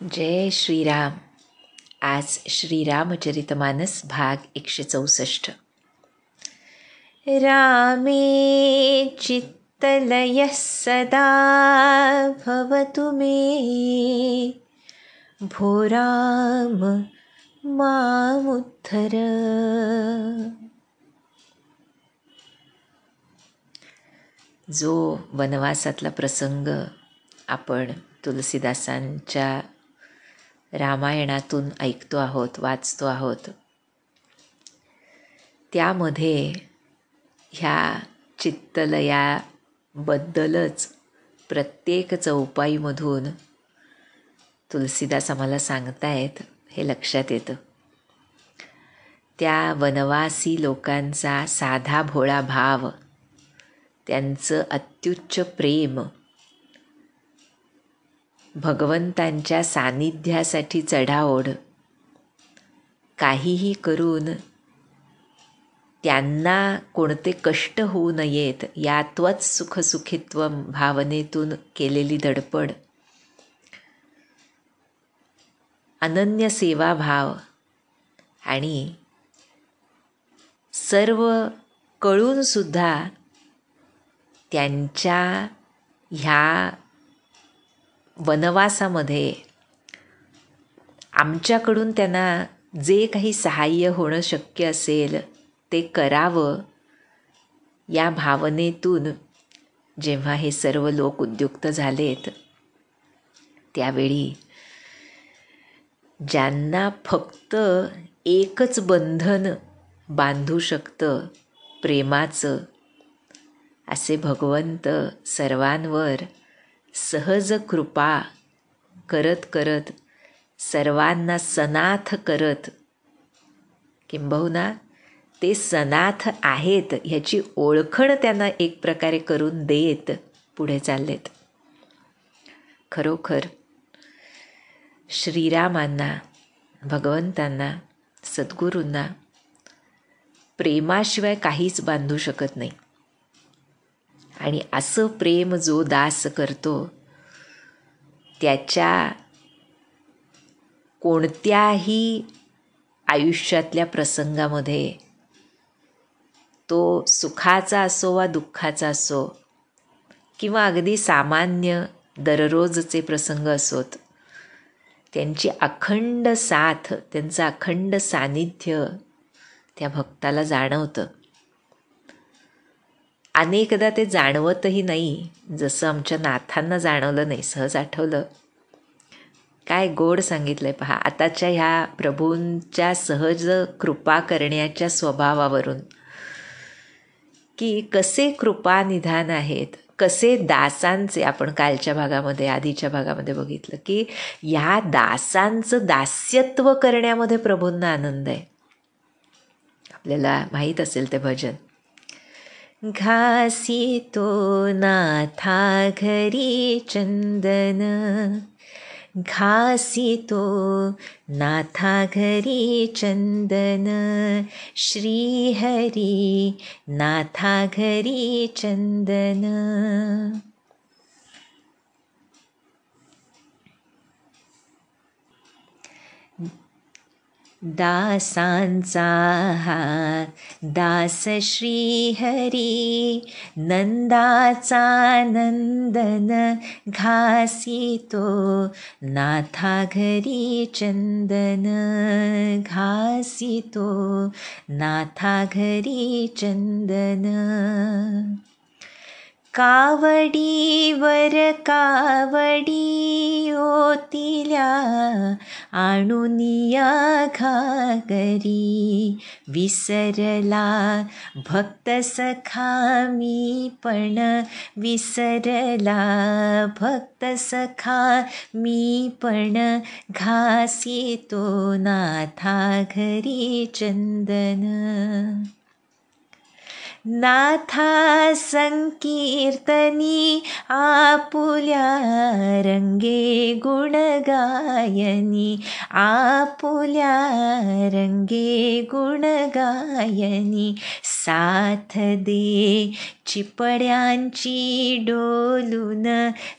जय श्रीराम. आज श्रीरामचरितमानस भाग 164. रामे चित्तलयः सदा भवतु मे, भो राम मामुद्धर. जो वनवासातला प्रसंग आपण तुलसीदासांच्या रामायणातून ऐकतो आहोत, वाचतो आहोत, त्यामध्ये ह्या चित्तलयाबद्दलच प्रत्येक चौपाईमधून तुलसीदास आम्हाला सांगतायत हे लक्षात येतं. त्या वनवासी लोकांचा साधा भोळा भाव, त्यांचं अत्युच्च प्रेम, भगवंतांच्या सानिध्यासाठी चढाओढ, काहीही करून त्यांना कोणते कष्ट होऊ नयेत यात्वच सुखसुखित्वम भावनेतून केलेली धडपड, अनन्य सेवाभाव आणि सर्व कळूनसुद्धा त्यांच्या ह्या वनवासामध्ये आमच्याकडून त्यांना जे काही सहाय्य होणं शक्य असेल ते करावं या भावनेतून जेव्हा हे सर्व लोक उद्युक्त झालेत, त्यावेळी ज्यांना फक्त एकच बंधन बांधू शकतं प्रेमाचं, असे भगवंत सर्वांवर सहज कृपा करत करत, सर्वांना सनाथ करत, किंबहुना ते सनाथ आहेत ह्याची ओळखण त्यांना एक प्रकारे करून देत पुढे चाललेत. खरोखर श्रीरामांना, भगवंतांना, सद्गुरूंना प्रेमाशिवाय काहीच बांधू शकत नाही. आणि असं प्रेम जो दास करतो, त्याच्या कोणत्याही आयुष्यातल्या प्रसंगामध्ये, तो सुखाचा असो वा दुःखाचा असो, किंवा अगदी सामान्य दररोजचे प्रसंग असोत, त्यांची अखंड साथ, त्यांचं अखंड सानिध्य त्या भक्ताला जाणवतं. अनेकदा ते जाणवतही नाही, जसं आमच्या नाथांना जाणवलं नाही. सहज आठवलं, काय गोड सांगितलंय पहा. आताच्या ह्या प्रभूंच्या सहज कृपा करण्याच्या स्वभावावरून की कसे कृपानिधान आहेत, कसे दासांचे, आपण कालच्या भागामध्ये, आधीच्या भागामध्ये बघितलं की ह्या दासांचं दास्यत्व करण्यामध्ये प्रभूंना आनंद आहे. आपल्याला माहीत असेल ते भजन, घासी तो नाथा घरी चंदन, घासी तो नाथा घरी चंदन, श्रीहरी नाथा घरी चंदन. दासांचा हा दास श्रीहरी, नंदाचा नंदन, घासी तो नाथा घरी चंदन, घासी तो नाथा घरी चंदन. कावडीवर कावडी ओतिल्या, आणुनिया घागरी, विसरला भक्त सखा मी पण, विसरला भक्त सखा मी पण, घासी तो नाथा घरी चंदन. नाथा संकीर्तनी आपुल्या रंगे गुणगायनी, आपुल्या रंगे गुणगायनी, साथ दे चिपड्यांची डोलून,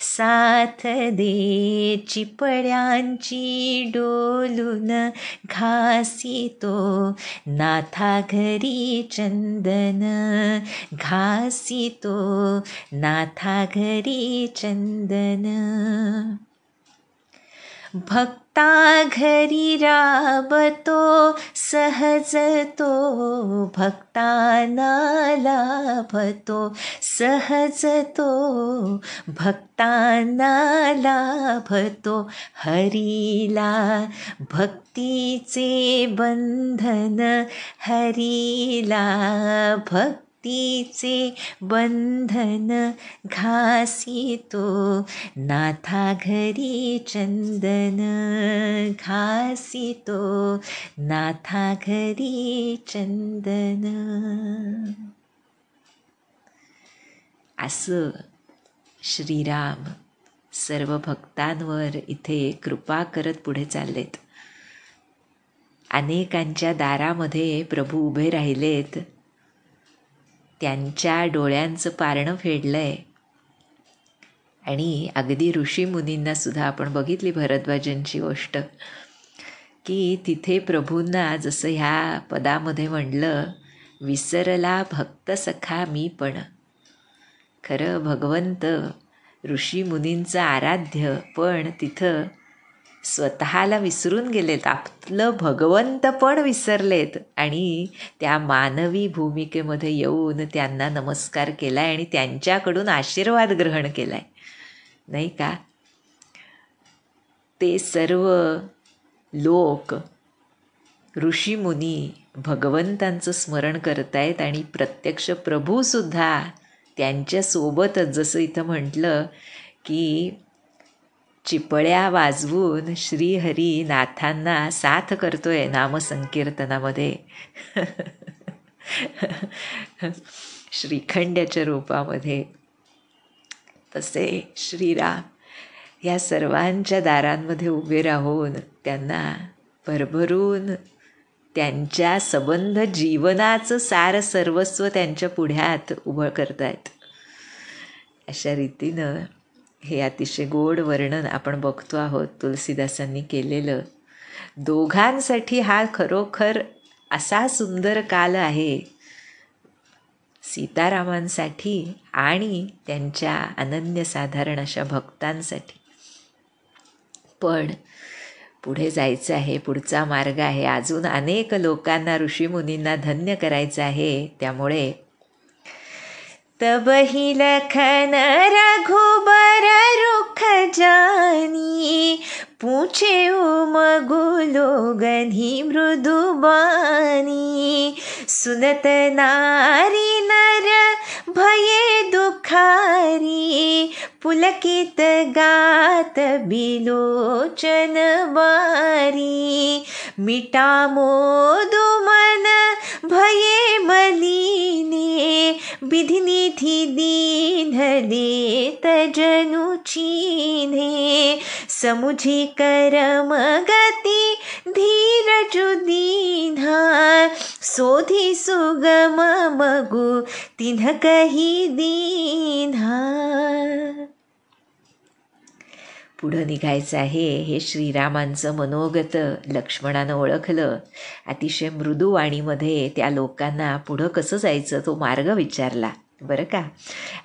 साथ दे चिपड्यांची डोलून, घासितो नाथा घरी चंदन, घासितो नाथा घरी चंदन. भक्ता घरी राबतो सहज तो, भक्तांना लाभतो सहज तो, भक्तांना लाभतो. हरीला भक्तीचे बंधन, हरीला भक्तीचे बंधन, घासितो नाथा घरी चंदन, घासितो नाथा घरी चंदन. असं श्रीराम सर्व भक्तांवर इथे कृपा करत पुढे चाललेत. अनेकांच्या दारामध्ये प्रभू उभे राहिलेत, त्यांच्या डोळ्यांचं पारणं फेडलंय. आणि अगदी ऋषीमुनींना सुद्धा आपण बघितली भरद्वाजांची गोष्ट, की तिथे प्रभूंना जसं ह्या पदामध्ये म्हणलं, विसरला भक्त सखा मी पण. खरं भगवंत ऋषीमुनींचं आराध्य, पण तिथं स्वतःला विसरून गेलेत, आपलं भगवंत पण विसरलेत आणि त्या मानवी भूमिकेमध्ये येऊन त्यांना नमस्कार केलाय आणि त्यांच्याकडून आशीर्वाद ग्रहण केलाय, नाही का. ते सर्व लोक ऋषीमुनी भगवंतांचं स्मरण करतायत आणि प्रत्यक्ष प्रभूसुद्धा त्यांच्यासोबतच, जसं इथं म्हटलं की चिपळ्या वाजवून श्रीहरी नाथांना साथ करतोय नामसंकीर्तनामध्ये श्रीखंड्याच्या रूपामध्ये. तसे श्रीराम या सर्वांच्या दारांमध्ये उभे राहून त्यांना भरभरून त्यांच्या संबंध जीवनाचं सार सर्वस्व त्यांच्या पुढ्यात उभं करतायत. अशा रीतीनं हे अतिशय गोड वर्णन आपण बघतो आहोत तुलसीदासांनी केलेलं. दोघांसाठी हा खरोखर असा सुंदर काल आहे, सीतारामांसाठी आणि त्यांच्या अनन्यसाधारण अशा भक्तांसाठी. पण पुढे जायचं आहे, पुढचा मार्ग आहे, अजून अनेक लोकांना ऋषीमुनींना धन्य करायचं आहे. त्यामुळे तब ही लखन रघुबर रुख जानी, पूछे उमगुलो गधी मृदुबानी, सुनत नारी नर भये दुखारी, पुलकित गात बिलोचन बारी, मिटा मोदु मन भये मलिने, विधिनिधि दीन देत जनु चीन्हे, समुझी करम गति धीरजु दीन्हा, सोधी सुगम मगु तिन्ह कही दीन्हा. पुढं निघायचं आहे. हे श्रीरामांचं मनोगत लक्ष्मणानं ओळखलं. अतिशय मृदुवाणीमध्ये त्या लोकांना पुढं कसं जायचं तो मार्ग विचारला बरं का.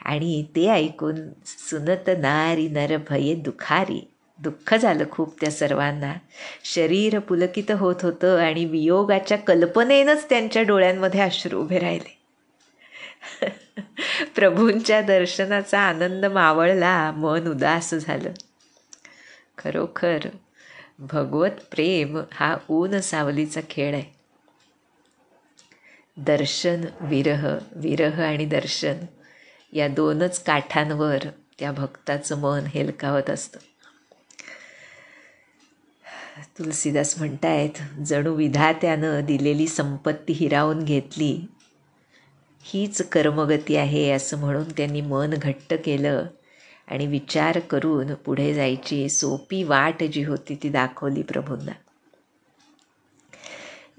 आणि ते ऐकून सुनत नारी नर भये दुखारी, दुःख झालं खूप त्या सर्वांना. शरीर पुलकित होत होतं आणि वियोगाच्या कल्पनेनंच त्यांच्या डोळ्यांमध्ये अश्रू उभे राहिले. प्रभूंच्या दर्शनाचा आनंद मावळला, मन उदास झालं. खरोखर भगवत प्रेम हा ऊन सावलीचा खेळ आहे. दर्शन विरह, विरह आणि दर्शन या दोनच काठांवर त्या भक्ताचं मन हेलकावत असतं. तुलसीदास म्हणतायत, जणू विधात्यानं दिलेली संपत्ती हिरावून घेतली हीच कर्मगती आहे असं म्हणून त्यांनी मन घट्ट केलं आणि विचार करून पुढे जायची सोपी वाट जी होती ती दाखवली प्रभूंना.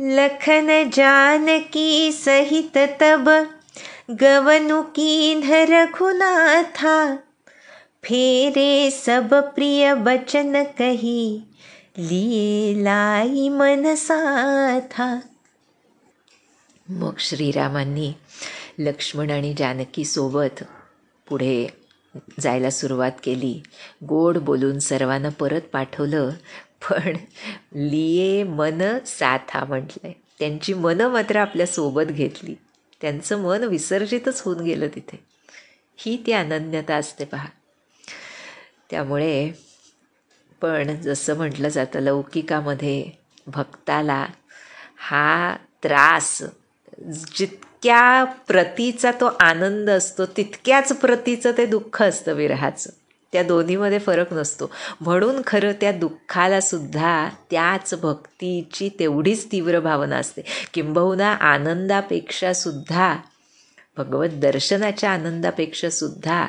लखन जानकी सहित तब गवनु कीन्ह रघुनाथा, फेरे सब प्रिय वचन कही लिए लाई मन साथा. मग श्रीरामांनी लक्ष्मण आणि जानकी सोबत पुढे जायला सुरुवात केली. गोड बोलून सर्वांना परत पाठवलं, पण लिये मन साथा म्हटलंय. त्यांची मनं मात्र आपल्या सोबत घेतली. त्यांचं मन विसर्जितच होऊन गेलं तिथे. ही ती अनन्यता असते पहा. त्यामुळे पण जसं म्हटलं जातं लौकिकामध्ये भक्ताला हा त्रास जितक्या प्रतीचा तो आनंद असतो तितक्याच प्रतीचं ते दुःख असतं विरहाचं. त्या दोन्हीमध्ये फरक नसतो. म्हणून खरं त्या दुःखाला सुद्धा त्याच भक्तीची तेवढीच तीव्र भावना असते. किंबहुना आनंदापेक्षा सुद्धा, भगवत दर्शनाच्या आनंदापेक्षा सुद्धा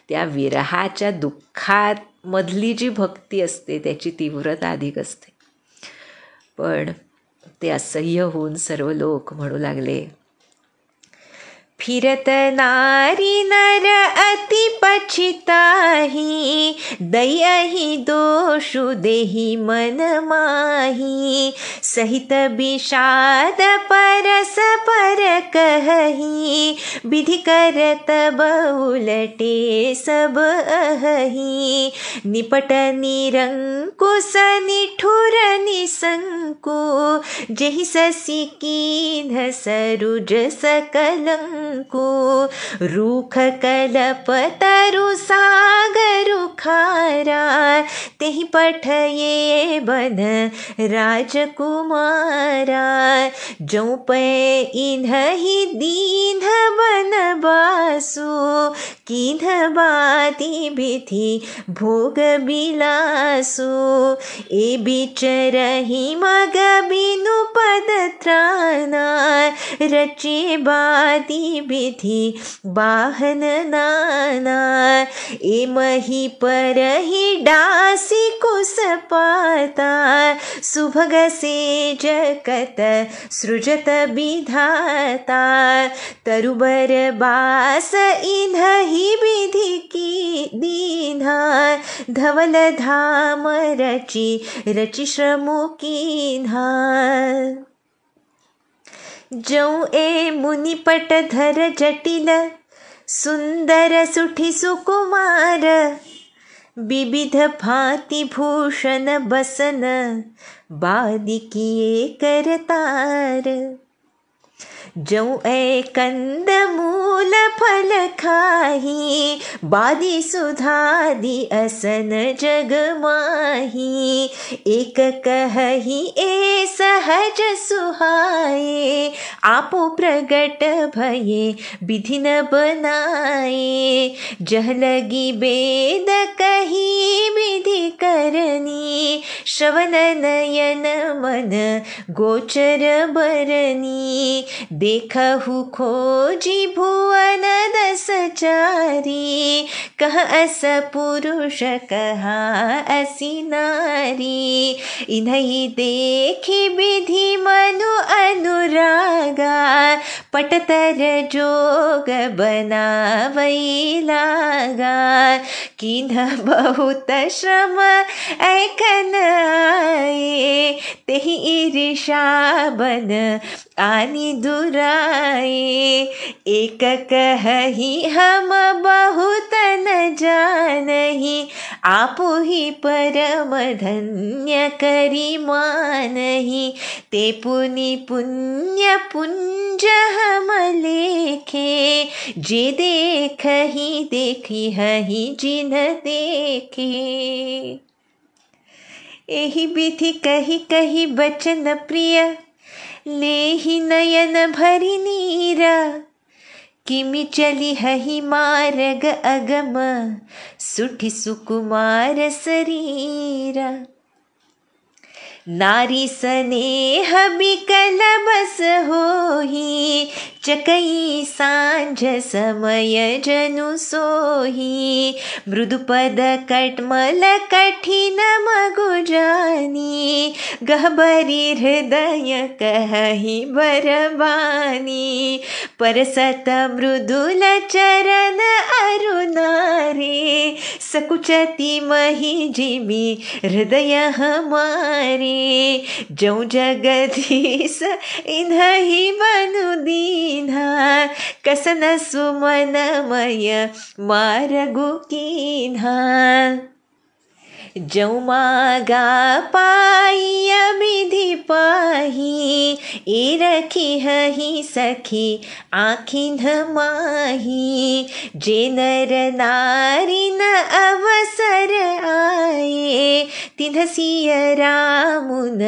त्या विरहाच्या दुःखामधली जी भक्ती असते त्याची तीव्रता अधिक असते. पण ते असह्य होऊन सर्व लोक म्हणू लागले, फिरत नारी नर अति पछिताही, दयहि दोषु देहि मन माही, सहित विषाद परस पर कही, विधि करत बहुलटे सब अहि, निपट निरंकुश निठुर निसंकु, जेहि ससी कीन्ह सरुज सकलंकु, रूख कलप तरु सागरु खारा, तेहि पठये बन राजकुमारा, जौ पे इन्हि दीन्ह बन बासु, कीन्ह बाती विधि भोग बिलासु, ए बिचरहि मग बिनु पद त्राना, रचे बाती विधि बाहन नाना, ए मही परहि डासी कुस पाता, सुभग सेज कत सृजत विधाता, तरुबर बास इन्हि विधि की दीन्हा, धवल धाम रचि रचि श्रमु कीन्हा, जौ ए मुनिपट धर जटिल, सुंदर सुठि सुकुमार, विविध भांति भूषण बसन, बादी किए करतार, जौ ए कंद मूल फल खाही, बादी सुधादी असन जग माही, एक कहि ए सहज सुहाए, आपो प्रगट भये विधि न बनाए, जह लगी बेद कही विधि करनी, श्रवण नयन मन गोचर बरनी, देखहु खोजी भुवन दस चारी, कह अस पुरुष कहा असी नारी, इन्हि देखी विधि मनु अनुरागा, पटतर जोग बनावई लागा, किन्ह बहुत श्रम ऐकन आए, तेहि ईर्षा बन आनि दुराए, एक कहि हम बहुत न जानहि, आपु ही परम धन्य करि मानहि, ते पुनि पुण्य पुंज हम लेखे, जे देखहि देखि हहि जिन देखे, एहि विधि कहि कहि बचन प्रिय, लेहि नयन भरि नीरा, किमि चली हहि मार्ग अगम, सुठि सुकुमार शरीरा, नारी स्नेह बिकल बस होही, चकई सांझ समय जनु सोही। मृदुपद कटमल कठिन मगु जानी, गहबरी हृदय कहि बरबानी। परसत मृदुल चरण अरु नारी, सकुचति मही जिमि हृदय हमारे। जौ जगदीश इन्हि बनु दीन्हा, कसन सुमनमय मारगु कीन्हा। जौ मागा पाई विधि पाही, ए रखी हही सखी आखिन माही। जे नर नारी न अवसर आए, तिन्ह सिय रामुन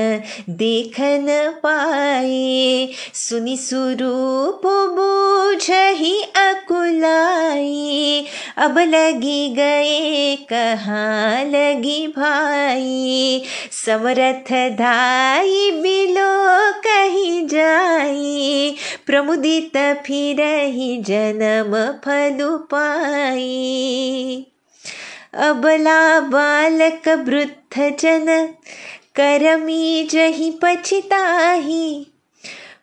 देखन पाए। सुनि सुरूप बूझहि अकुलाई, अब लगी गए कहाँ लगी भाई। समरथ धाई बिलो कही जाई, प्रमुदित फिरहि जन्म फलु पाई। अबला बालक वृद्ध जन, करमी जहि पछिताही।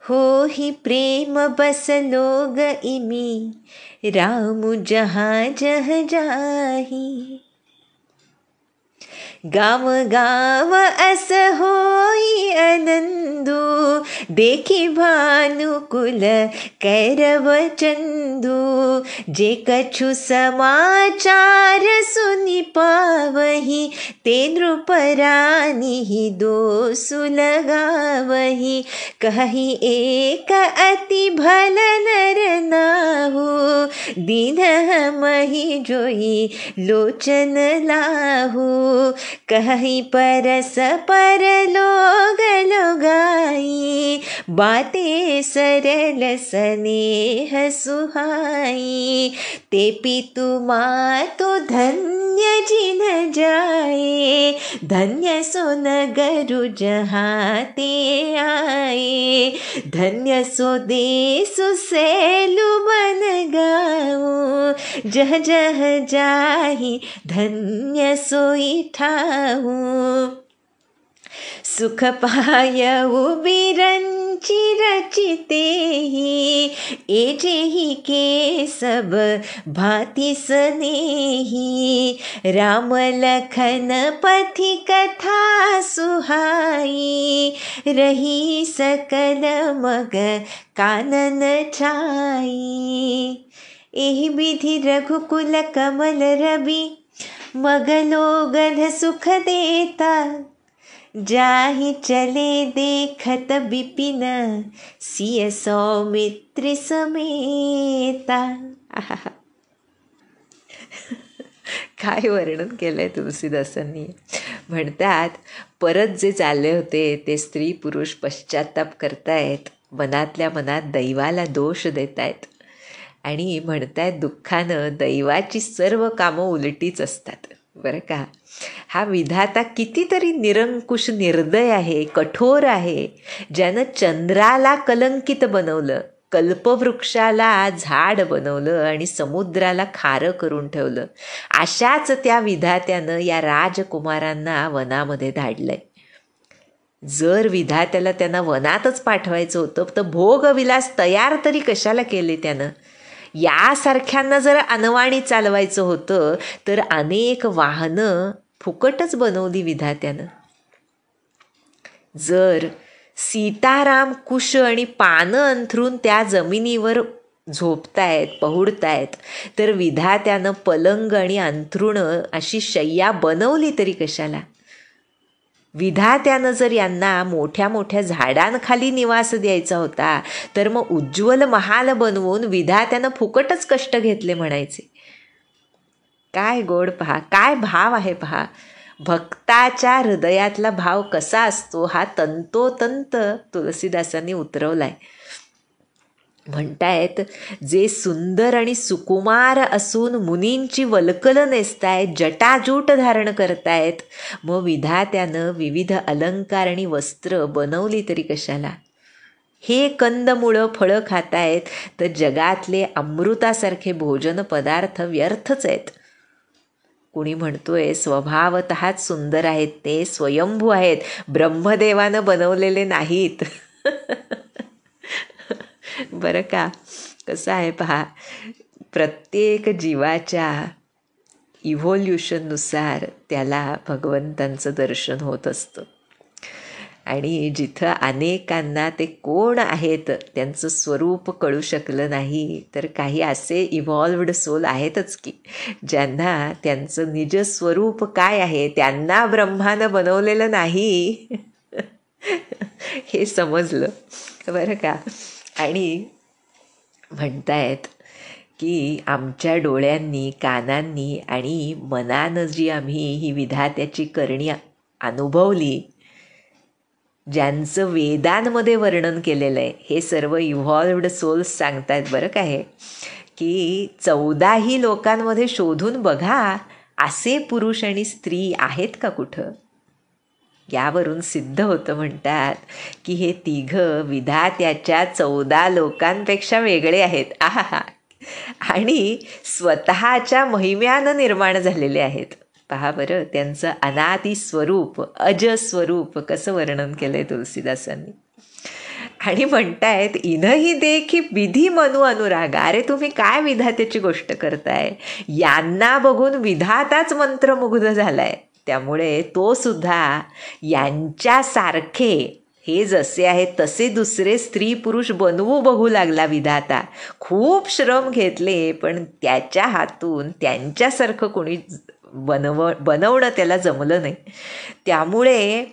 होहि प्रेम बस लोग इमी, राम जहाँ जह जाही। गाम गाम अस होई आनंदु, देखी भानुकुल कैरव चंदु। जे कछु समाचार सुनि पावही, ते नृप रानी दोषु लगावही। कहि एक अति भल नर नाहु, दीन हमहि जोई लोचन लाहु। कहि परस पर लोग लोगाई, बातें सरल स्नेह सुहाई। ते पितु मातु धन्य जिन जाए, धन्य सो नगरु जहाँ ते आए। धन्य सो देसु सैलु बन गाऊँ, जह जह जाहि धन्य सोई ठाऊँ। सुख पायउ बिरंचि रचिते ही, ए जेहि के सब भांति स्नेही। राम लखन पथि कथा सुहाई, रही सकल मग कानन छाई। एहि विधि रघुकुल कमल रवि, मगलो गध सुख देता। जाहि चले देखत बिपिन, सिय सौमित्र समेता। काय वर्णन केलंय तुलसीदासांनी. म्हणतात, परत जे चालले होते ते स्त्री पुरुष पश्चाताप करतायत, मनातल्या मनात दैवाला दोष देतायत आणि म्हणतायत दुःखानं दैवाची सर्व कामं उलटीच असतात. बरं का, हा विधाता कितीतरी निरंकुश निर्दय आहे, कठोर आहे. ज्यानं चंद्राला कलंकित बनवलं, कल्पवृक्षाला झाड बनवलं आणि समुद्राला खारं करून ठेवलं. अशाच त्या विधात्यानं या राजकुमारांना वनामध्ये धाडलंय. जर विधात्याला त्यांना वनातच पाठवायचं होतं तर भोगविलास तयार तरी कशाला केले त्यानं. यासारख्यांना जर अनवाणी चालवायचं होतं तर अनेक वाहनं फुकटच बनवली विधात्यानं. जर सीताराम कुश आणि पानं अंथरून त्या जमिनीवर झोपतायत, पहुडतायत, तर विधात्यानं पलंग आणि अंथरुणं अशी शय्या बनवली तरी कशाला. विधात्यानं जर यांना मोठ्या मोठ्या झाडांखाली निवास द्यायचा होता तर मग उज्ज्वल महाल बनवून विधात्यानं फुकटच कष्ट घेतले म्हणायचे. काय गोड पहा, काय भाव आहे पहा. भक्ताच्या हृदयातला भाव कसा असतो हा तंतोतंत तुलसीदासांनी उतरवलाय. म्हणतायत, जे सुंदर आणि सुकुमार असून मुनींची वल्कल नेसतायत, जटाजूट धारण करतायत, मग विधात्यानं विविध अलंकार आणि वस्त्र बनवली तरी कशाला? हे कंदमुळं फळं खातायत तर जगातले अमृतासारखे भोजन पदार्थ व्यर्थच आहेत. कुणी म्हणतोय स्वभावतःच सुंदर आहेत, ते स्वयंभू आहेत, ब्रह्मदेवानं बनवलेले नाहीत. बरं का? कसं आहे पहा, प्रत्येक जीवाच्या इव्होल्युशननुसार त्याला भगवंतांचं दर्शन होत असतं. आणि जिथं अनेकांना ते कोण आहेत त्यांचं स्वरूप कळू शकलं नाही, तर काही असे इव्हॉल्व्ड सोल आहेतच की ज्यांना त्यांचं निजस्वरूप काय आहे त्यांना ब्रह्मानं बनवलेलं नाही हे समजलं. बरं का? आणि म्हणतायत की आमच्या डोळ्यांनी, कानांनी आणि मनानं जी आम्ही ही विधात्याची करणी अनुभवली, ज्यांचं वेदांमध्ये वर्णन केलेलं आहे, हे सर्व इव्हॉल्व्ड सोल्स सांगतायत बरं का हे, की 14ही लोकांमध्ये शोधून बघा असे पुरुष आणि स्त्री आहेत का कुठं. यावरून सिद्ध होतं, म्हणतात की हे तिघं विधात्याच्या 14 लोकांपेक्षा वेगळे आहेत. आहा, आणि स्वतःच्या महिम्यानं निर्माण झालेले आहेत. पहा बरं, त्यांचं अनादि स्वरूप, अजस्वरूप कसं वर्णन केलंय तुलसीदासांनी. आणि म्हणतायत, इनही देखी विधी मनू अनुराग. अरे तुम्ही काय विधात्याची गोष्ट करताय? यांना बघून विधाताच मंत्रमुग्ध झालाय. त्यामुळे तो सुद्धा यांच्यासारखे, हे जसे आहेत तसे दुसरे स्त्री पुरुष बनवू बघू लागला विधाता. खूप श्रम घेतले, पण त्याच्या हातून त्यांच्यासारखं कोणी बनवणं त्याला जमलं नाही. त्यामुळे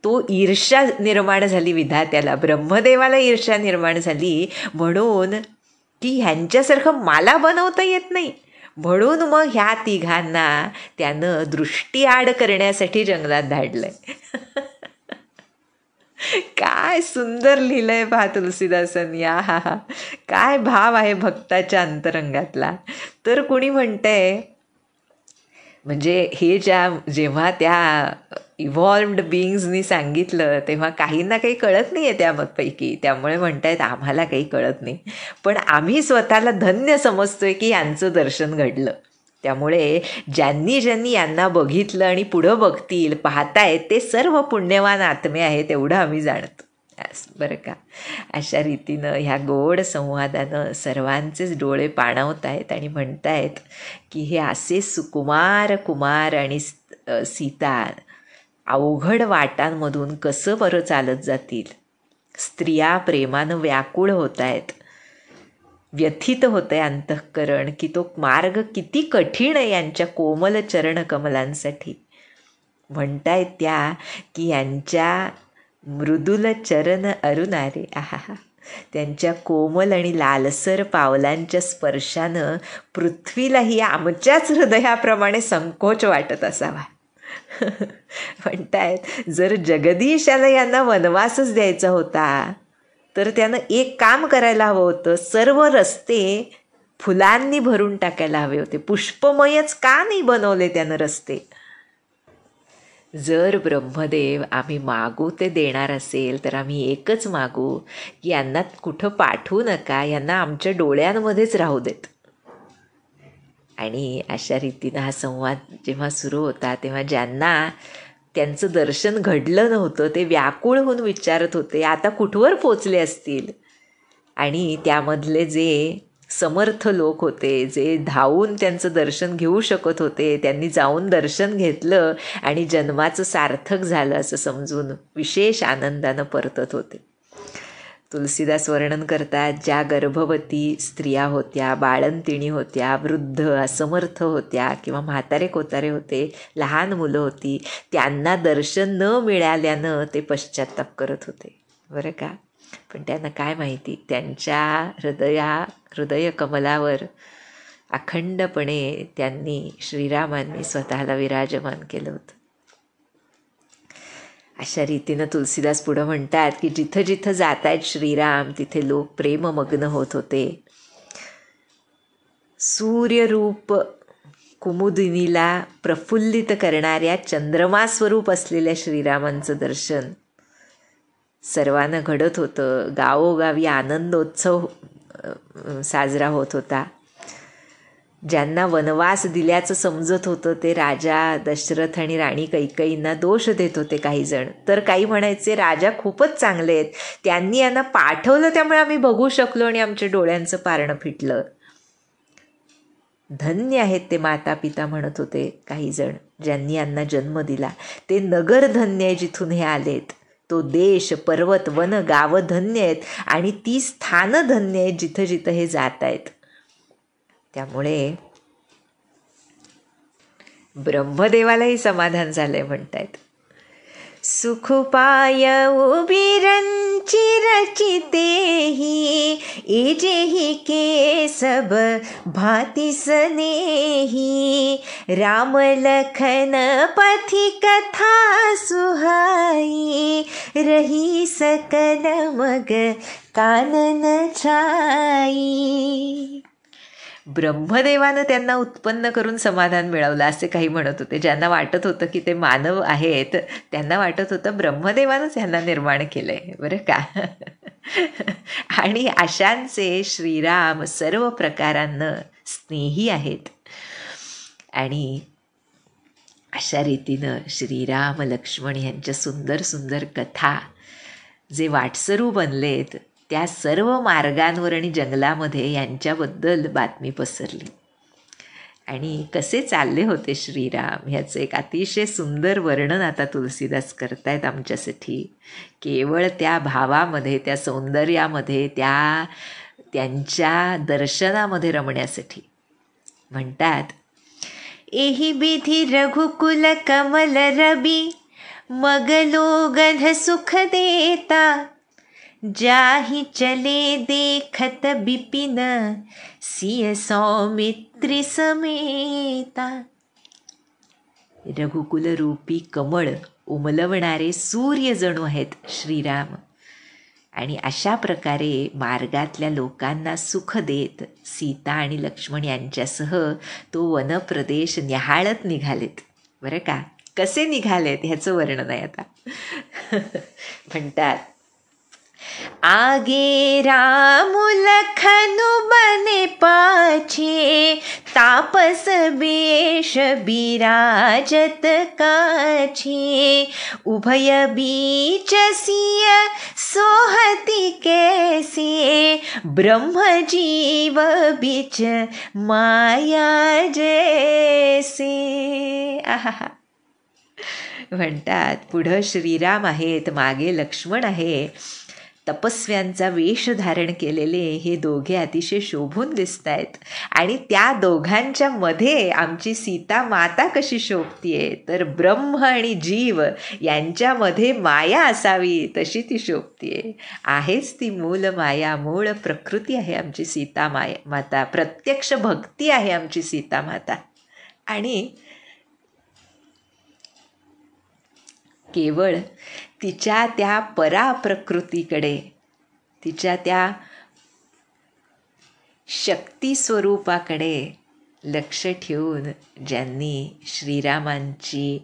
तो ईर्ष्या निर्माण झाली विधात्याला, ब्रह्मदेवाला ईर्ष्या निर्माण झाली, म्हणून की ह्यांच्यासारखं मला बनवता येत नाही. म्हणून मग ह्या तिघांना त्यानं दृष्टीआड करण्यासाठी जंगलात धाडलंय. काय सुंदर लिहिलंय पहा तुलसीदासांनी. हा, काय भाव आहे भक्ताच्या अंतरंगातला. तर कुणी म्हणतंय, म्हणजे हे जेव्हा त्या इव्हॉल्व्ड बिईंग्सनी सांगितलं तेव्हा काहींना काही कळत नाही आहे त्यापैकी. त्यामुळे म्हणतायत आम्हाला काही कळत नाही, पण आम्ही स्वतःला धन्य समजतोय की यांचं दर्शन घडलं. त्यामुळे ज्यांनी ज्यांनी यांना बघितलं आणि पुढं बघतील, पाहतायत, ते सर्व पुण्यवान आत्मे आहेत एवढं आम्ही जाणतो. बरं का? अशा रीतीनं ह्या गोड संवादानं सर्वांचेच डोळे पाणावत आहेत आणि म्हणतायत की हे असे सुकुमार कुमार आणि सीता अवघड वाटांमधून कसं बरं चालत जातील. स्त्रिया प्रेमानं व्याकुळ होत आहेत, व्यथित होतंय अंतःकरण की तो मार्ग किती कठीण आहे यांच्या कोमल चरण कमलांसाठी. म्हणतायत त्या की यांच्या मृदुल चरण अरुणारे. आहा, त्यांच्या कोमल आणि लालसर पावलांच्या स्पर्शानं पृथ्वीलाही आमच्याच हृदयाप्रमाणे संकोच वाटत असावा. म्हणतायत, जर जगदीशाला यांना वनवासच द्यायचा होता तर त्यानं एक काम करायला हवं होतं, सर्व रस्ते फुलांनी भरून टाकायला हवे होते. पुष्पमयच का नाही बनवले त्यानं रस्ते? जर ब्रह्मदेव आम्ही मागू ते देणार असेल तर आम्ही एकच मागू की यांना कुठं पाठवू नका, यांना आमच्या डोळ्यांमध्येच राहू देत. आणि अशा रीतीनं हा संवाद जेव्हा सुरू होता तेव्हा ज्यांना त्यांचं दर्शन घडलं नव्हतं ते व्याकुळ होऊन विचारत होते आता कुठवर पोचले असतील. आणि त्यामधले जे समर्थ लोक होते, जे धावून त्यांचं दर्शन घेऊ शकत होते, त्यांनी जाऊन दर्शन घेतलं आणि जन्माचं सार्थक झालं असं समजून विशेष आनंदानं परतत होते. तुलसीदास वर्णन करतात, ज्या गर्भवती स्त्रिया होत्या, बाळंतिणी होत्या, वृद्ध असमर्थ होत्या किंवा म्हातारे कोतारे होते, लहान मुलं होती, त्यांना दर्शन न मिळाल्यानं ते पश्चात्ताप करत होते. बरं का? पण त्यांना काय माहिती, त्यांच्या हृदय कमलावर अखंडपणे त्यांनी श्रीरामांनी स्वतःला विराजमान केलं होतं. अशा रीतीनं तुलसीदास पुढं म्हणतात की जिथं जिथं जात आहेत श्रीराम तिथे लोक प्रेममग्न होत होते. सूर्यरूप कुमुदिनीला प्रफुल्लित करणाऱ्या चंद्रमा स्वरूप असलेल्या श्रीरामांचं दर्शन सर्वांना घडत होतं. गावोगावी आनंदोत्सव साजरा होत होता. ज्यांना वनवास दिल्याचं समजत होतं ते राजा दशरथ आणि राणी कैकेयींना दोष देत होते काही जण. तर काही म्हणायचे राजा खूपच चांगले आहेत, त्यांनी यांना पाठवलं त्यामुळे आम्ही बघू शकलो आणि आमच्या डोळ्यांचं पारणं फिटलं. धन्य आहेत ते माता पिता म्हणत होते काही जण ज्यांनी यांना जन्म दिला. ते नगर धन्य आहे जिथून हे आलेत. तो देश पर्वत वन गावं धन्य आहेत आणि ती स्थानं धन्य आहेत जिथं जिथं हे जात आहेत. त्यामुळे ब्रह्मदेवालाही समाधान झालंय म्हणतायत. सुख पाय उबीरंची रचितेही इजेही के सब भाती सनेही राम लखन पथि कथा सुहाई रही सकल मग कानन छाई. ब्रह्मदेवानं त्यांना उत्पन्न करून समाधान मिळवलं असे काही म्हणत होते. ज्यांना वाटत होतं की ते मानव आहेत त्यांना वाटत होतं ब्रह्मदेवानंच यांना निर्माण केलंय बरं का. आणि अशांचे श्रीराम सर्व प्रकारांनं स्नेही आहेत. आणि अशा रीतीनं श्रीराम लक्ष्मण यांच्या सुंदर सुंदर कथा जे वाटसरू बनलेत त्या सर्व मार्गांवर आणि जंगलामध्ये यांच्याबद्दल बातमी पसरली. आणि कसे चालले होते श्रीराम ह्याचं एक अतिशय सुंदर वर्णन आता तुलसीदास करतायत आमच्यासाठी. केवळ त्या भावामध्ये त्या सौंदर्यामध्ये त्यांच्या दर्शनामध्ये रमण्यासाठी म्हणतात. एही विधी रघुकुल कमल रबी मगलो गध सुख देता जाहि चले देखत बिपिन सिय सौमित्री समेता. रघुकुल रूपी कमळ उमलवणारे सूर्य जणू आहेत श्रीराम. आणि अशा प्रकारे मार्गातल्या लोकांना सुख देत सीता आणि लक्ष्मण यांच्यासह तो वनप्रदेश न्याहाळत निघालेत बरं का. कसे निघालेत ह्याचं वर्णन आहे आता. म्हणतात. आगे राम लखनु बने पाछे तापस बेश बिराजत काछे उभय बीच सिय सोहति कैसे ब्रह्म जीव बीच माया जैसे. आहा. म्हणतात पुढं श्रीराम आहेत मागे लक्ष्मण आहे. तपस्व्यांचा वेश धारण केलेले हे दोघे अतिशय शोभून दिसत आहेत. आणि त्या दोघांच्या मध्ये आमची सीता माता कशी शोभतीये तर ब्रह्म आणि जीव यांच्यामध्ये माया असावी तशी ती शोभतीये. आहेच ती मूल माया, मूळ प्रकृती आहे आमची सीता माता, प्रत्यक्ष भक्ती आहे आमची सीता माता. आणि केवळ तिच्या त्या पराप्रकृतीकडे तिच्या त्या शक्ती स्वरूपाकडे लक्ष ठेवून ज्यांनी श्रीरामांची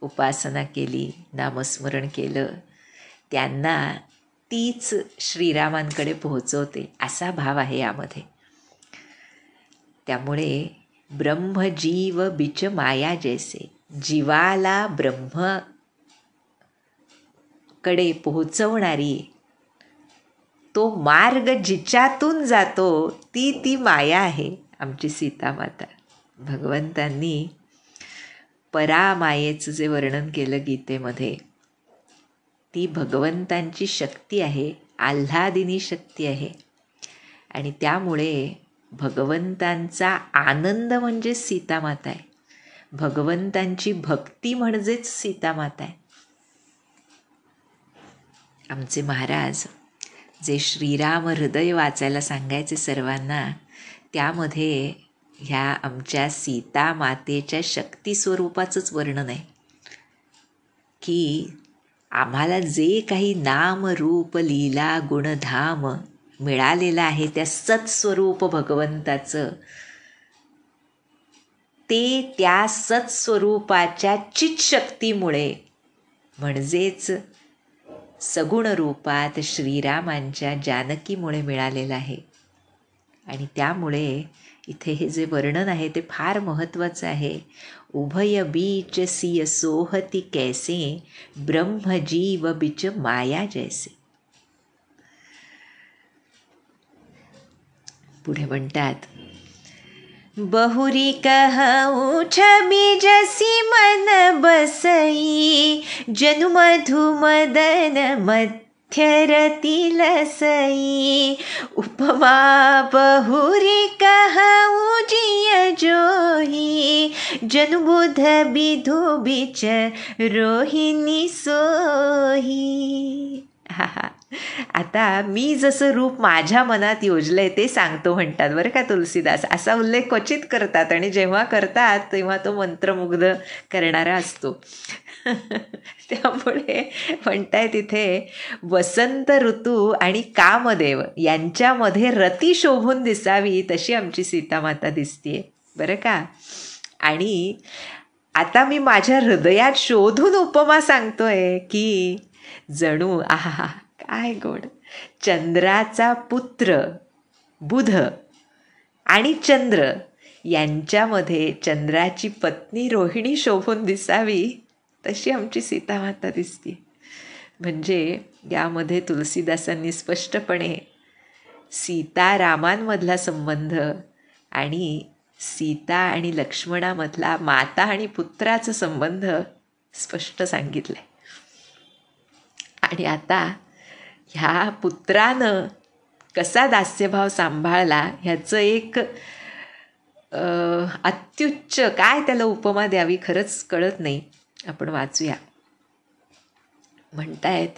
उपासना केली नामस्मरण केलं त्यांना तीच श्रीरामांकडे पोहोचवते असा भाव आहे यामध्ये. त्यामुळे ब्रह्म जीव बिच माया जैसे जीवाला ब्रह्म कडे पोहोचवणारी तो मार्ग जिच्यातून जातो ती माया आहे आमची सीतामाता. भगवंतांनी परामायेचं जे वर्णन केलं गीतेमध्ये ती भगवंतांची शक्ती आहे, आल्हादिनी शक्ती आहे. आणि त्यामुळे भगवंतांचा आनंद म्हणजे सीतामाता आहे. भगवंतांची भक्ती म्हणजेच सीतामाता आहे. आमचे महाराज जे श्रीराम हृदय वाचायला सांगायचे सर्वांना त्यामध्ये ह्या आमच्या सीता मातेच्या शक्ती स्वरूपाचंच वर्णन आहे की आम्हाला जे काही नाम रूप लीला गुणधाम मिळालेलं आहे त्या सत्स्वरूप भगवंताचं, ते त्या सत्स्वरूपाच्या चितशक्तीमुळे म्हणजेच सगुण रूपात श्रीरामांच्या जानकीमुळे मिळालेलं आहे. आणि त्यामुळे इथे हे जे वर्णन आहे ते फार महत्त्वाचं आहे. उभय बीच सिय सोहती कैसे, ब्रह्मजीव बिच माया जैसे. पुढे म्हणतात, बहुरी कहूँ छबी जसी मन बसई, जनु मधु मदन मध्यरति लसई. उपमा बहुरी कहूँ जिय जोही, जनु बुध बिधु बिच रोहिणी सोही. आता मी जसं रूप माझ्या मनात योजलंय ते सांगतो म्हणतात बरं का तुलसीदास. असा उल्लेख क्वचित करतात आणि जेव्हा करतात तेव्हा तो मंत्रमुग्ध करणारा असतो. त्यामुळे म्हणताय तिथे वसंत ऋतू आणि कामदेव यांच्यामध्ये रती शोभून दिसावी तशी आमची सीतामाता दिसतीये बरं का. आणि आता मी माझ्या हृदयात शोधून उपमा सांगतोय की जणू आहा काय गोड, चंद्राचा पुत्र बुध आणि चंद्र यांच्यामध्ये चंद्राची पत्नी रोहिणी शोभून दिसावी तशी आमची सीतामाता दिसते. म्हणजे यामध्ये तुलसीदासांनी स्पष्टपणे सीतारामांमधला संबंध आणि सीता आणि लक्ष्मणामधला माता आणि पुत्राचा संबंध स्पष्ट सांगितलाय. आणि आता ह्या पुत्रानं कसा दास्यभाव सांभाळला ह्याचं एक अत्युच्च काय त्याला उपमा द्यावी खरंच कळत नाही. आपण वाचूया. म्हणतायत,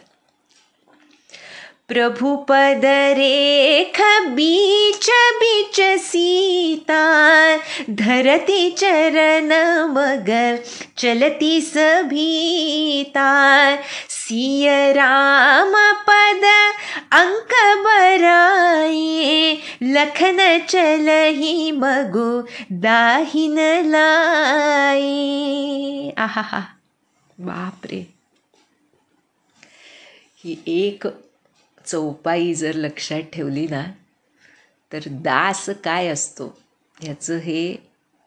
प्रभुपद रेख बीच बीच सीता, धरती चरण मग चलती सभीता. सिय राम पद अंक बराई, लखन चलही मगु दाहिन लाई. आहा बापरे. ही एक चौपाई जर लक्षात ठेवली ना तर दास काय असतो ह्याचं हे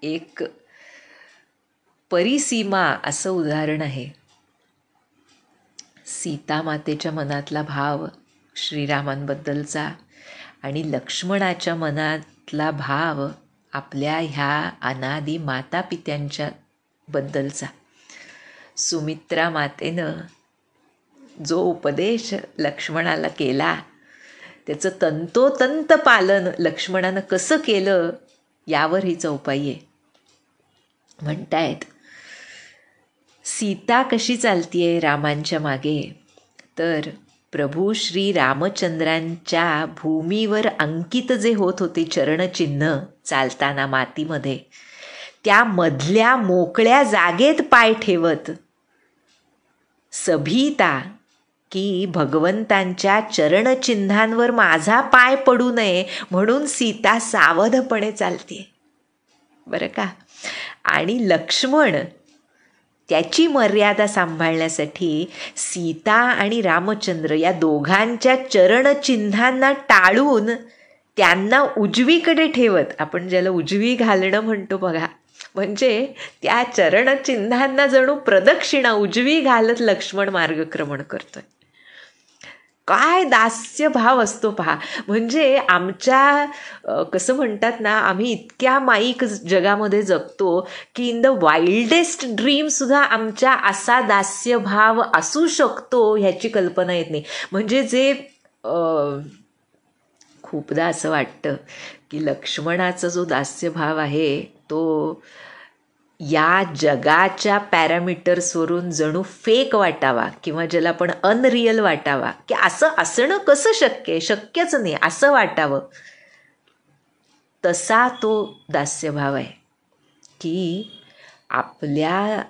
एक परिसीमा असं उदाहरण आहे. सीतामातेच्या मनातला भाव श्रीरामांबद्दलचा आणि लक्ष्मणाच्या मनातला भाव आपल्या ह्या अनादी माता पित्यांच्या बद्दलचा. सुमित्रा मातेनं जो उपदेश लक्ष्मणाला केला त्याचं तंतोतंत पालन लक्ष्मणानं कसं केलं यावर ही चौपाई आहे. म्हणतायत, सीता कशी चालतीये रामांच्या मागे, तर प्रभू श्री रामचंद्रांच्या भूमीवर अंकित जे होत होते चरणचिन्ह चालताना मातीमध्ये, त्या मधल्या मोकळ्या जागेत पाय ठेवत सभीता की भगवंतांच्या चरणचिन्हांवर माझा पाय पडू नये म्हणून सीता सावधपणे चालते बरं का. आणि लक्ष्मण त्याची मर्यादा सांभाळण्यासाठी सीता आणि रामचंद्र या दोघांच्या चरणचिन्हांना टाळून त्यांना उजवीकडे ठेवत, आपण ज्याला उजवी घालणं म्हणतो बघा, म्हणजे त्या चरणचिन्हांना जणू प्रदक्षिणा उजवी घालत लक्ष्मण मार्गक्रमण करतोय. काय दास्य भाव असतो पहा. म्हणजे आमच्या कसं म्हणतात ना, आम्ही इतक्या माईक जगामध्ये जगतो की इन द वाईल्डेस्ट ड्रीमसुद्धा आमच्या असा दास्यभाव असू शकतो ह्याची कल्पना येत नाही. म्हणजे जे खूपदा असं वाटतं की लक्ष्मणाचा जो दास्यभाव आहे तो या जगाच्या पॅरामीटर्सवरून जणू फेक वाटावा किंवा ज्याला आपण अनरियल वाटावा, की असं असणं कसं शक्य आहे, शक्यच नाही असं वाटावं, तसा तो दास्यभाव आहे. की आपल्या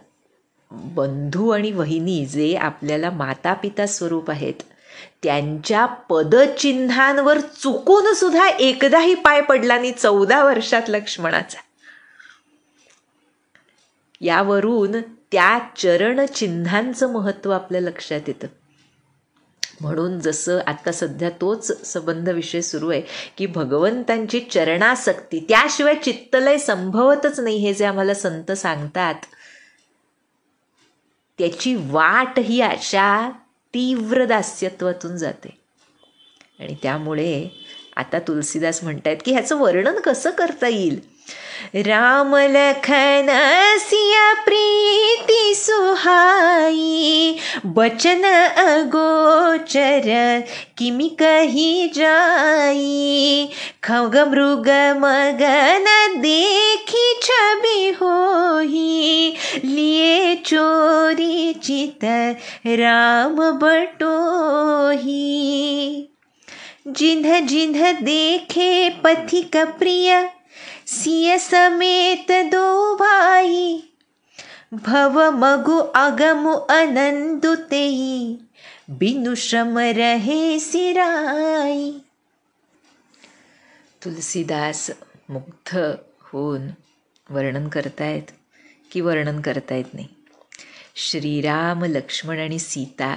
बंधू आणि वहिनी जे आपल्याला माता पिता स्वरूप आहेत, त्यांच्या पदचिन्हांवर चुकून सुद्धा एकदाही पाय पडला नाही 14 वर्षात लक्ष्मणाचा. यावरून त्या चरणचिन्हांचं महत्त्व आपल्या लक्षात येतं. म्हणून जसं आता सध्या तोच संबंध विषय सुरू आहे की भगवंतांची चरणासक्ती, त्याशिवाय चित्तलय संभवतच नाही, हे जे आम्हाला संत सांगतात, त्याची वाट ही अशा तीव्र दास्यत्वातून जाते. आणि त्यामुळे आता तुलसीदास म्हणतायत की ह्याचं वर्णन कसं करता येईल. राम लखन सिया प्रीति सुहाई, बचन अगोचर किमि कही जाई, खग मृग मगन देखी छवि होही, लिए चोरी चित राम बटोही, जिन्ह जिन्ह देखे पथिक प्रिय, सिय समेत दो भाई, भव मगु अगमु अनंदु तेई, बिनु श्रम रहे सिराई. तुलसीदास मुग्ध होऊन वर्णन करतायत की वर्णन करता येत नाही. श्रीराम, लक्ष्मण आणि सीता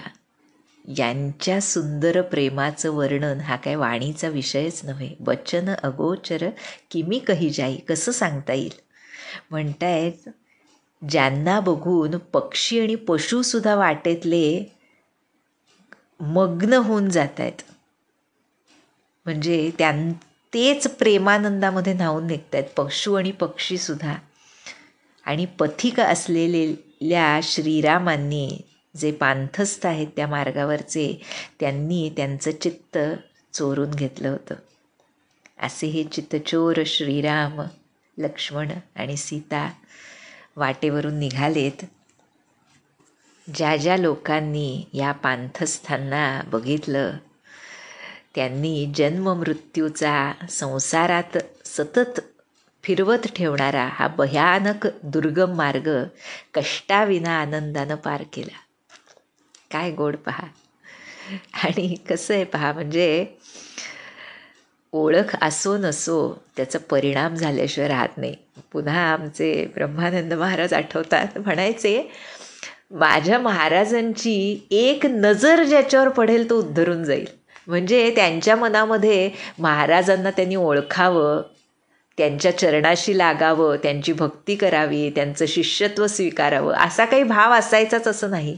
यांच्या सुंदर प्रेमाचं वर्णन हा काय वाणीचा विषयच नव्हे. बचन अगोचर किमी कही जाई, कसं सांगता येईल. म्हणतायत ज्यांना बघून पक्षी आणि पशुसुद्धा वाटेतले मग्न होऊन जात आहेत, म्हणजे तेच प्रेमानंदामध्ये न्हावून निघत आहेत, पशु आणि पक्षीसुद्धा. आणि पथिक असलेल्या श्रीरामांनी, जे पांथस्थ आहेत त्या मार्गावरचे, त्यांनी त्यांचं चित्त चोरून घेतलं होतं. असे हे चित्तचोर श्रीराम, लक्ष्मण आणि सीता वाटेवरून निघालेत. ज्या ज्या लोकांनी या पांथस्थांना बघितलं, त्यांनी जन्ममृत्यूचा संसारात सतत फिरवत ठेवणारा हा भयानक दुर्गम मार्ग कष्टाविना आनंदानं पार केला. काय गोड पहा. आणि कसं आहे पहा, म्हणजे ओळख असो नसो त्याचा परिणाम झाल्याशिवाय राहत नाही. पुन्हा आमचे ब्रह्मानंद महाराज आठवतात, म्हणायचे माझ्या महाराजांची एक नजर ज्याच्यावर पडेल तो उद्धरून जाईल. म्हणजे त्यांच्या मनामध्ये महाराजांना त्यांनी ओळखावं, त्यांच्या चरणाशी लागावं, त्यांची भक्ती करावी, त्यांचं शिष्यत्व स्वीकारावं, असा काही भाव असायचाच असं नाही.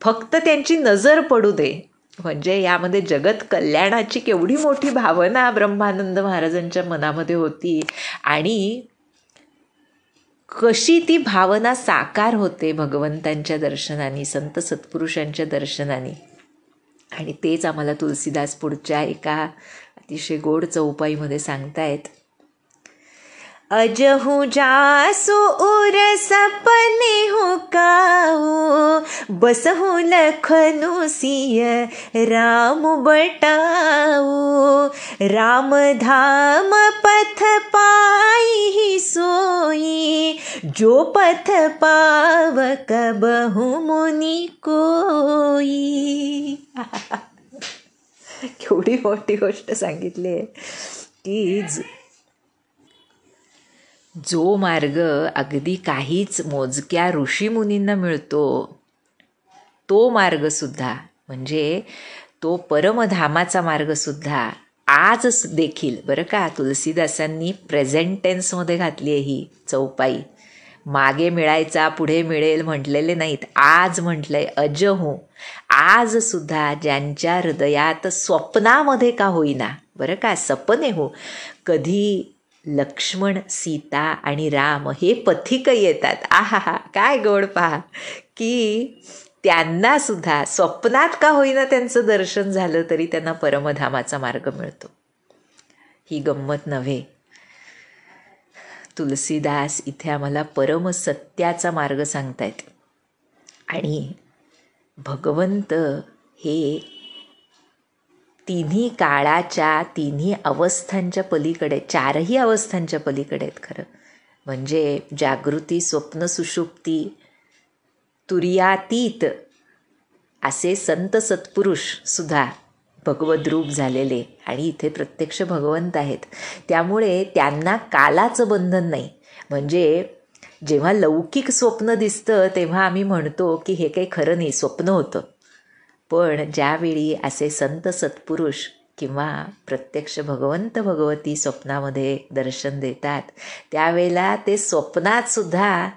फक्त त्यांची नजर पडू दे. म्हणजे यामध्ये जगत कल्याणाची केवढी मोठी भावना ब्रह्मानंद महाराजांच्या मनामध्ये होती. आणि कशी ती भावना साकार होते भगवंतांच्या दर्शनाने, संत सत्पुरुषांच्या दर्शनाने. आणि तेच आम्हाला तुलसीदास पुढच्या एका अतिशय गोड चौपाईमध्ये सांगतायत. अजहू जासु उर सपने हो काऊ, बसहु लखनु सिय राम बटाऊ, राम धाम पथ पाई ही सोई, जो पथ पावक बहु मुनि कोई. केवढी मोठी गोष्ट सांगितली आहे की जो मार्ग अगदी काहीच मोजक्या ऋषीमुनींना मिळतो, तो मार्गसुद्धा, म्हणजे तो परमधामाचा मार्गसुद्धा आज देखील, बरं का, तुलसीदासांनी प्रेझेंट टेन्समध्ये घातली आहे ही चौपाई. मागे मिळायचा पुढे मिळेल म्हटलेले नाहीत, आज म्हटलंय. अजहू, आजसुद्धा ज्यांच्या हृदयात स्वप्नामध्ये का होईना, बरं का, सपने हो, कधी लक्ष्मण, सीता आणि राम हे पथिक येतात. आहा, काय गोड पहा की त्यांना सुद्धा स्वप्नात का होईना त्यांचं दर्शन झालं तरी त्यांना परमधामाचा मार्ग मिळतो. ही गंमत नव्हे. तुलसीदास इथे आम्हाला परमसत्याचा मार्ग सांगतायत. आणि भगवंत हे तिन्ही काळाच्या, तिन्ही अवस्थांच्या पलीकडे, चारही अवस्थांच्या पलीकडे आहेत खरं. म्हणजे जागृती, स्वप्न, सुषुप्ती तुर्यातीत असे संत सत्पुरुष सुद्धा भगवद रूप झालेले आणि इथे प्रत्यक्ष भगवंत आहेत. त्यामुळे त्यांना कालाचं बंधन नाही. म्हणजे जेव्हा लौकिक स्वप्न दिसतं तेव्हा आम्ही म्हणतो की हे काही खरं नाही, स्वप्न होतं. पण ज्यावेळी असे संत सत्पुरुष किंवा प्रत्यक्ष भगवंत भगवती स्वप्नामध्ये दर्शन देतात त्यावेळेला ते स्वप्नात सुद्धा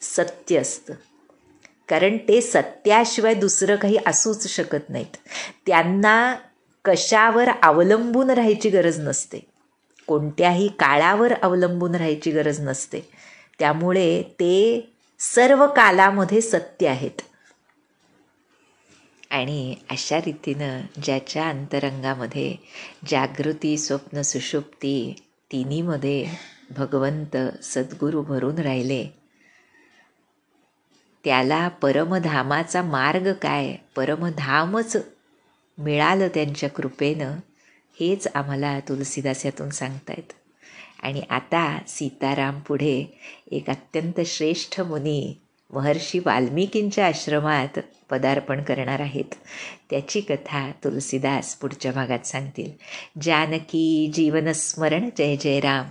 सत्य असतं. कारण ते सत्याशिवाय दुसरं काही असूच शकत नाहीत. त्यांना कशावर अवलंबून राहायची गरज नसते, कोणत्याही काळावर अवलंबून राहायची गरज नसते. त्यामुळे ते सर्व कालामध्ये सत्य आहेत. आणि अशा रीतीनं ज्याच्या अंतरंगामध्ये जागृती, स्वप्न, सुषुप्ती तिन्हीमध्ये भगवंत सद्गुरू भरून राहिले, त्याला परमधामाचा मार्ग काय, परमधामच मिळालं त्यांच्या कृपेनं, हेच आम्हाला तुलसीदास यातून सांगतायत. आणि आता सीताराम पुढे एक अत्यंत श्रेष्ठ मुनी महर्षी वाल्मिकींच्या आश्रमात पदार्पण करणार आहेत. त्याची कथा तुलसीदास पुढच्या भागात सांगतील. जानकी जीवनस्मरण जय जय राम.